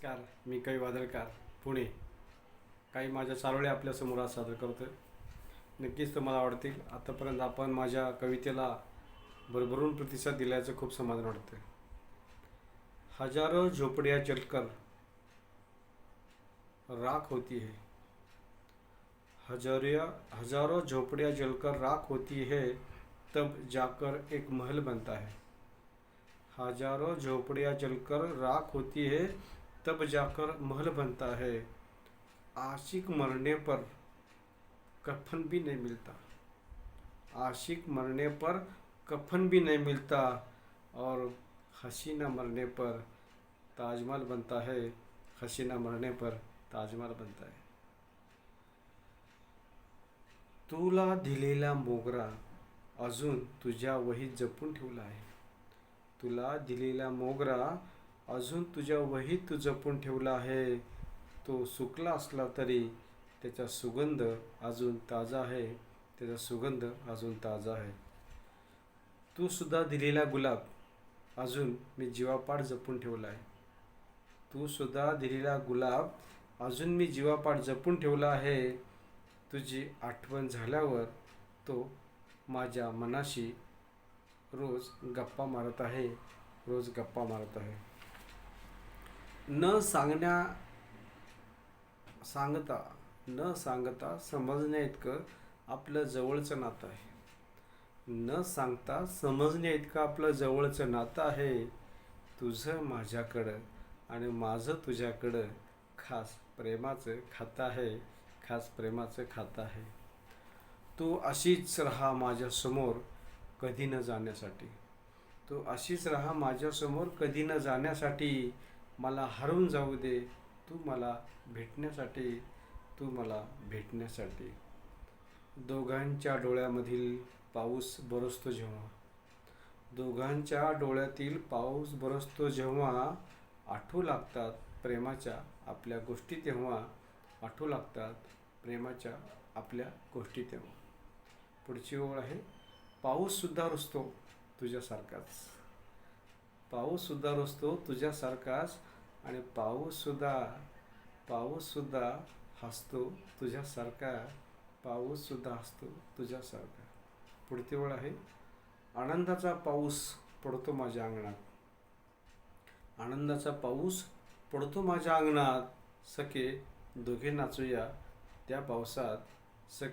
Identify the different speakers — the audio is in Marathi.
Speaker 1: नमस्कार. मी कवी वादळकार, पुणे. काही माझ्या चारोळ्या आपल्यासमोर आज सादर करतो. नक्कीच तुम्हाला आवडतील. आतापर्यंत आपण माझ्या कवितेला भरभरून प्रतिसाद दिल्याचं खूप समाधान वाटतं. हजारों झोपड़ियाँ जलकर राख होती है. हजारों झोपड़ियाँ जलकर राख होती है, तब जाकर एक महल बनता है. हजारों झोपड़ियाँ जलकर राख होती है, तब जाकर महल बनता है. आशिक मरने पर कफन भी नहीं मिलता. आशिक मरने पर कफन भी नहीं मिलता, और हसीना मरने पर ताजमहल बनता है. हसीना मरने पर ताजमहल बनता है. तुला दिलेला मोगरा अजून तुझ्या वहीत जपून ठेवला आहे. तुला दिलेला मोगरा अजून तुझ्या वहीत तू जपून ठेवला आहे. तो सुकला असला तरी त्याचा सुगंध अजून ताजा आहे. त्याचा सुगंध अजून ताजा आहे. तू सुद्धा दिलेला गुलाब अजून मी जीवापाड जपून ठेवला आहे. तू सुद्धा दिलेला गुलाब अजून मी जीवापाड जपून ठेवला आहे. तुझी आठवण झाल्यावर तो माझ्या मनाशी रोज गप्पा मारत आहे. रोज गप्पा मारत आहे. न सांगता समजण्या इतकं आपलं जवळचं नातं आहे. न सांगता समजण्या इतकं आपलं जवळचं नातं आहे. तुझं माझ्याकडं आणि माझं तुझ्याकडं खास प्रेमाचं खातं आहे. खास प्रेमाचं खातं आहे. तू अशीच राहा माझ्यासमोर कधी न जाण्यासाठी. तू अशीच राहा माझ्यासमोर कधी न जाण्यासाठी. मला हरवून जाऊ दे तू मला भेटण्यासाठी. तू मला भेटण्यासाठी. दोघांच्या डोळ्यामधील पाऊस बरसतो जेव्हा. दोघांच्या डोळ्यातील पाऊस बरसतो जेव्हा. आठवू लागतात प्रेमाच्या आपल्या गोष्टी तेव्हा. आठवू लागतात प्रेमाच्या आपल्या गोष्टी तेव्हा. पुढची ओळ आहे. पाऊससुद्धा रुसतो तुझ्यासारखाच. पाऊससुद्धा रुसतो तुझ्यासारखाच, आणि पाऊससुद्धा हसतो तुझ्यासारखा. पाऊससुद्धा हसतो तुझ्यासारखा. पुढची ओळ आहे. आनंदाचा पाऊस पडतो माझ्या अंगणात. आनंदाचा पाऊस पडतो माझ्या अंगणात. सखे दोघे नाचूया त्या पावसात. सखे